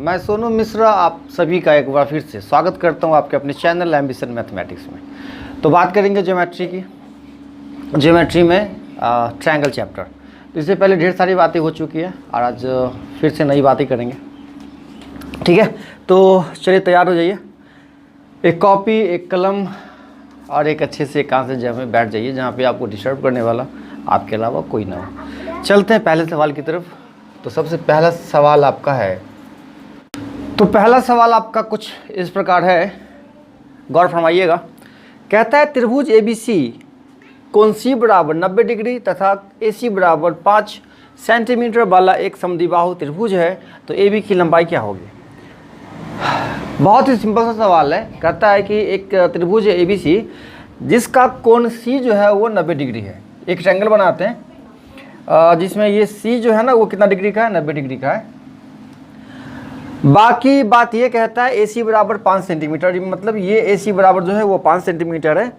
मैं सोनू मिश्रा आप सभी का एक बार फिर से स्वागत करता हूं आपके अपने चैनल एम्बिशन मैथमेटिक्स में। तो बात करेंगे ज्योमेट्री की। ज्योमेट्री में ट्रायंगल चैप्टर। तो इससे पहले ढेर सारी बातें हो चुकी है और आज फिर से नई बातें करेंगे। ठीक है, तो चलिए तैयार हो जाइए। एक कॉपी, एक कलम और एक अच्छे से एकांत जगह में बैठ जाइए जहाँ पे आपको डिस्टर्ब करने वाला आपके अलावा कोई ना हो। चलते हैं पहले सवाल की तरफ। तो सबसे पहला सवाल आपका है, तो पहला सवाल आपका कुछ इस प्रकार है, गौर फरमाइएगा। कहता है त्रिभुज ABC कोण C बराबर 90 डिग्री तथा AC बराबर 5 सेंटीमीटर वाला एक समद्विबाहु त्रिभुज है, तो AB की लंबाई क्या होगी। बहुत ही सिंपल सा सवाल है। कहता है कि एक त्रिभुज है ABC जिसका कोण C जो है वो 90 डिग्री है। एक ट्रायंगल बनाते हैं जिसमें ये C जो है ना वो कितना डिग्री का है, 90 डिग्री का है। बाकी बात ये कहता है AC बराबर 5 सेंटीमीटर, मतलब ये AC बराबर जो है वो 5 सेंटीमीटर है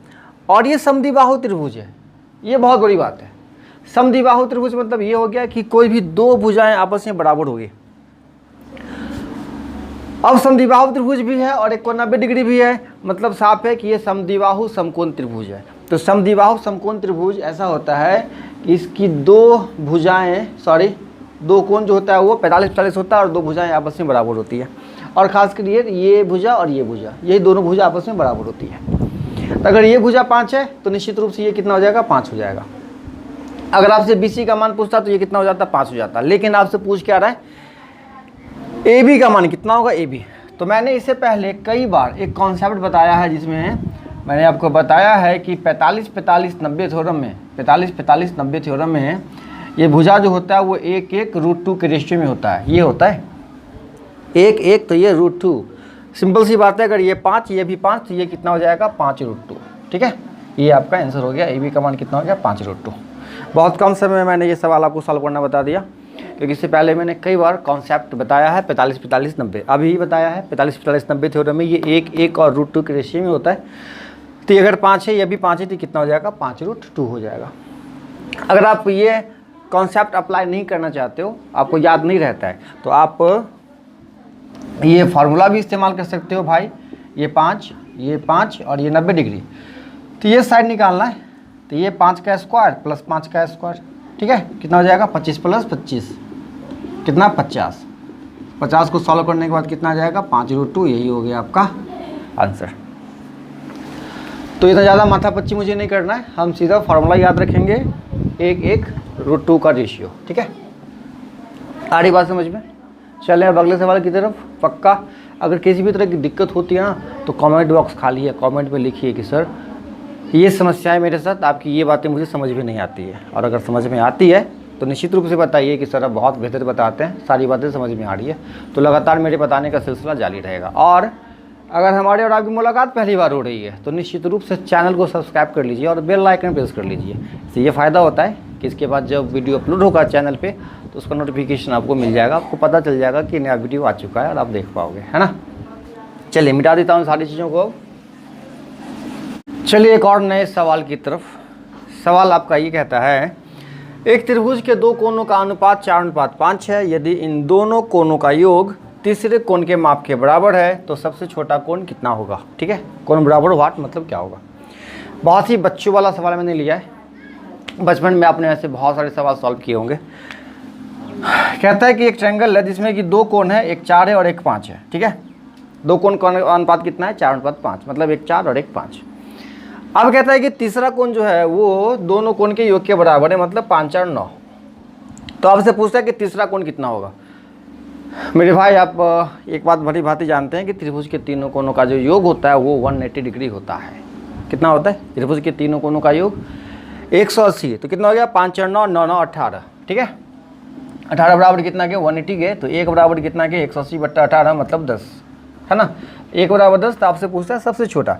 और ये समद्विबाहु त्रिभुज है। ये बहुत बड़ी बात है। समद्विबाहु त्रिभुज मतलब ये हो गया कि कोई भी दो भुजाएं आपस में बराबर होगी। अब समद्विबाहु त्रिभुज भी है और एक कोण 90 डिग्री भी है, मतलब साफ है कि ये समद्विबाहु समकोण त्रिभुज है। तो समद्विबाहु समकोण त्रिभुज ऐसा होता है कि इसकी दो भुजाएं दो कोण जो होता है वो 45-45 होता है और दो भुजाएं आपस में बराबर होती है। और खास कर ये भुजा और ये भुजा, यही दोनों भुजा आपस में बराबर होती है। तो अगर ये भुजा 5 है तो निश्चित रूप से ये कितना हो जाएगा, 5 हो जाएगा। अगर आपसे BC का मान पूछता तो ये कितना हो जाता, 5 हो जाता। लेकिन आपसे पूछ क्या रहा है, AB का मान कितना होगा, AB। तो मैंने इससे पहले कई बार एक कॉन्सेप्ट बताया है जिसमें मैंने आपको बताया है कि 45-45-90 थ्योरम में 45-45-90 थ्योरम में ये भुजा जो होता है वो 1:2 के रेशियो में होता है। ये होता है 1:1, तो ये √2। सिंपल सी बात है, अगर ये 5 ये भी 5 तो ये कितना हो जाएगा, 5√2। ठीक है, ये आपका आंसर हो गया। AB का मान कितना हो गया, 5√2। बहुत कम समय में मैंने ये सवाल आपको सॉल्व करना बता दिया, क्योंकि इससे पहले मैंने कई बार कॉन्सेप्ट बताया है 45-45-90। अभी बताया है 45-45-90 थ्योरम में ये 1:1 और √2 के रेशियो में होता है। तो ये अगर 5 है, ये भी 5 है, तो कितना हो जाएगा, 5√2 हो जाएगा। अगर आप ये कॉन्सेप्ट अप्लाई नहीं करना चाहते हो, आपको याद नहीं रहता है, तो आप ये फार्मूला भी इस्तेमाल कर सकते हो भाई। ये 5 और ये 90 डिग्री, तो ये साइड निकालना है। तो ये 5 का स्क्वायर प्लस 5 का स्क्वायर, ठीक है, कितना हो जाएगा, 25 प्लस 25 कितना, 50। 50 को सॉल्व करने के बाद कितना आ जाएगा, 5√2। यही हो गया आपका आंसर। तो इतना ज़्यादा माथापच्ची मुझे नहीं करना है, हम सीधा फार्मूला याद रखेंगे, 1:2 का रेशियो। ठीक है, आ रही बात समझ में। चलें अब अगले सवाल की तरफ। पक्का अगर किसी भी तरह की दिक्कत होती है ना तो कमेंट बॉक्स खाली है, कमेंट में लिखिए कि सर ये समस्या है मेरे साथ, आपकी ये बातें मुझे समझ में नहीं आती है। और अगर समझ में आती है तो निश्चित रूप से बताइए कि सर आप बहुत बेहतर बताते हैं, सारी बातें समझ में आ रही है। तो लगातार मेरे बताने का सिलसिला जारी रहेगा। और अगर हमारे और आपकी मुलाकात पहली बार हो रही है तो निश्चित रूप से चैनल को सब्सक्राइब कर लीजिए और बेल आइकन प्रेस कर लीजिए। इससे ये फ़ायदा होता है कि इसके बाद जब वीडियो अपलोड होगा चैनल पे तो उसका नोटिफिकेशन आपको मिल जाएगा, आपको पता चल जाएगा कि नया वीडियो आ चुका है और आप देख पाओगे, है ना। चलिए मिटा देता हूँ सारी चीज़ों को। चलिए एक और नए सवाल की तरफ। सवाल आपका ये कहता है, एक त्रिभुज के दो कोणों का अनुपात 4:5 है। यदि इन दोनों कोणों का योग तीसरे कोण के माप के बराबर है तो सबसे छोटा कोण कितना होगा। ठीक है, कोण बराबर वाट मतलब क्या होगा। बहुत ही बच्चों वाला सवाल मैंने लिया है, बचपन में आपने ऐसे बहुत सारे सवाल सॉल्व किए होंगे। कहता है कि एक ट्रायंगल है जिसमें कि दो कोण है, एक 4 है और एक 5 है। ठीक है, दो कोण का अनुपात कितना है, 4:5, मतलब एक 4 और एक 5। अब कहता है कि तीसरा कोण जो है वो दोनों कोण के योग के बराबर है, मतलब 5 और 9। तो आपसे पूछता है कि तीसरा कोण कितना होगा। मेरे भाई आप एक बात भली भांति जानते हैं कि त्रिभुज के तीनों कोणों का जो योग होता है वो 180 डिग्री होता है। कितना होता है, त्रिभुज के तीनों कोणों का योग 180। तो कितना हो गया, 5 और 9, 9 9 18। ठीक है, 18 बराबर कितना के 180 के, तो 1 बराबर कितना के 180/18 मतलब 10, है ना। 1 बराबर 10। तो आपसे पूछता है सबसे छोटा,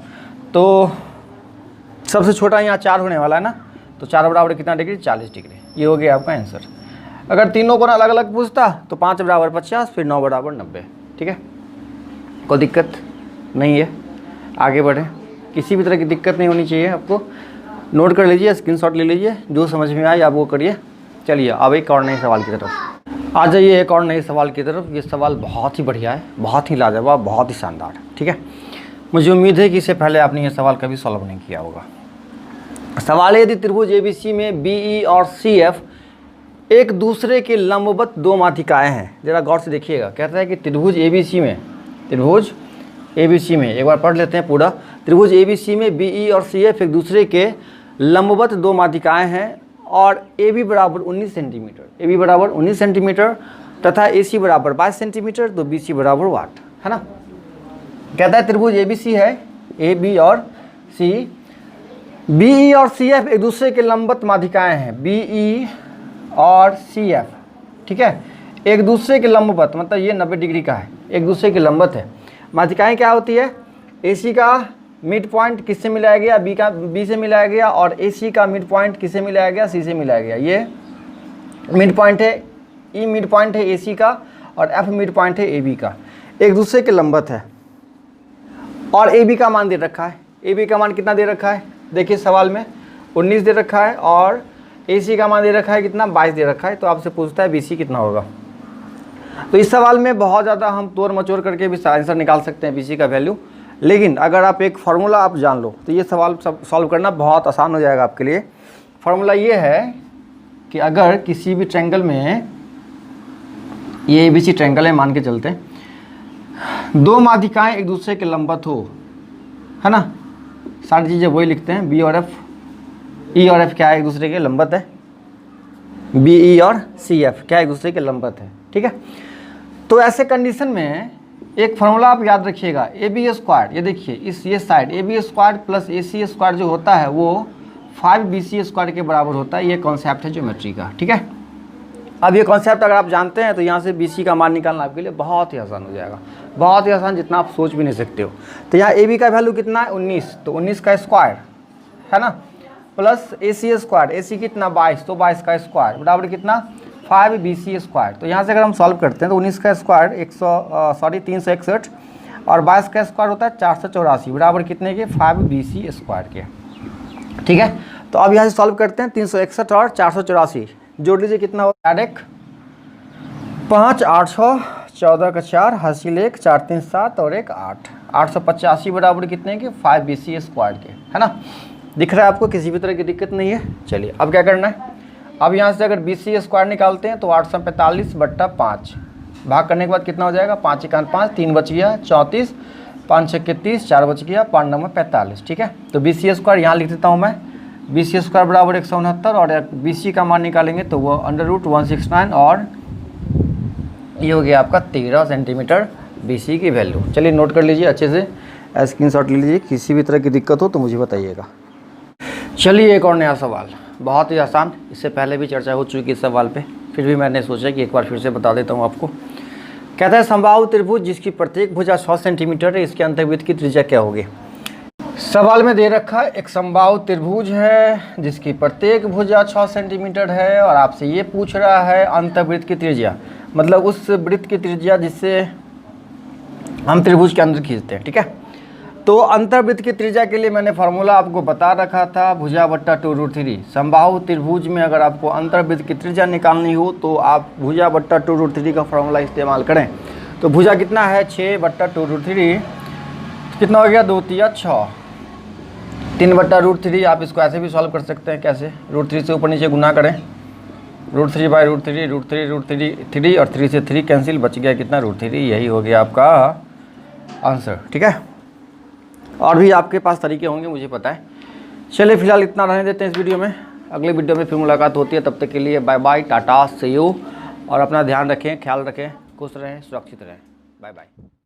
तो सबसे छोटा यहाँ 4 होने वाला है ना। तो 4 बराबर कितना डिग्री, 40 डिग्री। ये हो गया आपका आंसर। अगर तीनों कोण अलग अलग पूछता तो 5 बराबर 50, फिर 9 बराबर 90। ठीक है, कोई दिक्कत नहीं है, आगे बढ़ें। किसी भी तरह की दिक्कत नहीं होनी चाहिए आपको। नोट कर लीजिए, स्क्रीनशॉट ले लीजिए, जो समझ में आए आप वो करिए। चलिए अब एक और नए सवाल की तरफ। आ जाइए एक और नए सवाल की तरफ। ये सवाल बहुत ही बढ़िया है, बहुत ही लाजवाब, बहुत ही शानदार है। ठीक है, मुझे उम्मीद है कि इससे पहले आपने ये सवाल कभी सॉल्व नहीं किया होगा। सवाल है, यदि त्रिभुज ABC में BE और CF एक दूसरे के लंबवत दो माध्यिकाएं हैं। जरा गौर से देखिएगा, कहता है कि त्रिभुज ABC में एक बार पढ़ लेते हैं पूरा। त्रिभुज ABC में BE और CF एक दूसरे के लंबवत दो माध्यिकाएं हैं और AB बराबर 19 सेंटीमीटर तथा AC बराबर 22 सेंटीमीटर, तो BC बराबर वाट, है ना। कहता है त्रिभुज ABC है, AB और C, BE और CF एक दूसरे के लंबवत माध्यिकाएं हैं, BE और CF, ठीक है, एक दूसरे के लंबवत, मतलब ये 90 डिग्री का है, एक दूसरे के लंबवत है। माध्यिकाएं क्या होती है? AC का मिड पॉइंट किससे मिलाया गया? B से मिलाया गया, और AC का मिड पॉइंट किससे मिलाया गया? C से मिलाया गया। ये मिड पॉइंट है, E मिड पॉइंट है AC का, और F मिड पॉइंट है AB का, एक दूसरे के लंबवत है। और AB का मान दे रखा है। AB का मान कितना दे रखा है? देखिए सवाल में 19 दे रखा है, और AC का मान दे रखा है कितना? 22 दे रखा है। तो आपसे पूछता है BC कितना होगा। तो इस सवाल में बहुत ज़्यादा हम तोड़ मचोड़ करके भी आंसर निकाल सकते हैं BC का वैल्यू, लेकिन अगर आप एक फार्मूला आप जान लो तो ये सवाल सब सॉल्व करना बहुत आसान हो जाएगा आपके लिए। फार्मूला ये है कि अगर किसी भी ट्रायंगल में, ये ABC ट्रायंगल है मान के चलते हैं, दो माध्यिकाएं एक दूसरे के लंबवत हो, है ना, सारी चीज़ें वही लिखते हैं, B और F, E और F क्या है? एक दूसरे के लंबवत है। BE और CF क्या एक दूसरे के लंबवत है, ठीक है। तो ऐसे कंडीशन में एक फार्मूला आप याद रखिएगा, AB स्क्वायर, ये देखिए ये side AB square plus AC square जो होता है वो 5BC स्क्वायर के बराबर होता है। ये कॉन्सेप्ट है ज्योमेट्री का, ठीक है। अब ये कॉन्सेप्ट अगर आप जानते हैं तो यहाँ से BC का मान निकालना आपके लिए बहुत ही आसान हो जाएगा, बहुत ही आसान, जितना आप सोच भी नहीं सकते हो। तो यहाँ AB का वैल्यू कितना है? 19, तो 19 का स्क्वायर, है ना, प्लस AC स्क्वायर, AC कितना? 22, तो 22 का स्क्वायर बराबर कितना? 5BC square. तो यहाँ से अगर हम सॉल्व करते हैं तो 19 का स्क्वायर 361, और 22 का स्क्वायर होता है 484, बराबर कितने के? 5BC स्क्वायर के, ठीक है। तो अब यहाँ से सॉल्व करते हैं, 361 और 484 जोड़ लीजिए, कितना हो? डायरेक्ट 5 8 6 14 का 4 हासिल 1 4 3 7 और 1 8, 885 बराबर कितने के? 5BC स्क्वायर के, है ना। दिख रहा है आपको? किसी भी तरह की दिक्कत नहीं है। चलिए अब क्या करना है, अब यहाँ से अगर BC स्क्वायर निकालते हैं तो 845/5 भाग करने के बाद कितना हो जाएगा? 5 1 5, 3 बच गया 34, 5 6 30, 4 बच गया, 5 9 45, ठीक है। तो BC स्क्वायर यहाँ लिख देता हूँ मैं, BC स्क्वायर बराबर 169, और BC का मान निकालेंगे तो वो √169, और ये हो गया आपका 13 सेंटीमीटर BC की वैल्यू। चलिए नोट कर लीजिए अच्छे से, स्क्रीनशॉट ले लीजिए, किसी भी तरह की दिक्कत हो तो मुझे बताइएगा। चलिए एक और नया सवाल, बहुत ही आसान, इससे पहले भी चर्चा हो चुकी इस सवाल पे, फिर भी मैंने सोचा कि एक बार फिर से बता देता हूँ आपको। कहता है समबाहु त्रिभुज जिसकी प्रत्येक भुजा 100 सेंटीमीटर है, इसके अंतर्वृत्त की त्रिज्या क्या होगी? सवाल में दे रखा है एक समबाहु त्रिभुज है जिसकी प्रत्येक भुजा 6 सेंटीमीटर है, और आपसे ये पूछ रहा है अंतर्वृत्त की त्रिज्या, मतलब उस वृत्त की त्रिज्या जिससे हम त्रिभुज के अंदर खींचते हैं, ठीक है। तो अंतर्वृत्त की त्रिज्या के लिए मैंने फार्मूला आपको बता रखा था, भुजा बट्टा 2√3। समबाहु त्रिभुज में अगर आपको अंतर्वृत्त की त्रिज्या निकालनी हो तो आप भुजा बट्टा 2√3 का फार्मूला इस्तेमाल करें। तो भुजा कितना है? 6/2√3, कितना हो गया? 2 3 6, 3/√3। आप इसको ऐसे भी सॉल्व कर सकते हैं, कैसे? √3 से ऊपर नीचे गुना करें, √3/√3, √3 और 3 से 3 कैंसिल, बच गया कितना? √3। यही हो गया आपका आंसर, ठीक है। और भी आपके पास तरीके होंगे, मुझे पता है। चलिए फिलहाल इतना रहने देते हैं इस वीडियो में, अगले वीडियो में फिर मुलाकात होती है। तब तक के लिए bye bye, tata, see you, और अपना ध्यान रखें, ख्याल रखें, खुश रहें, सुरक्षित रहें, बाय बाय।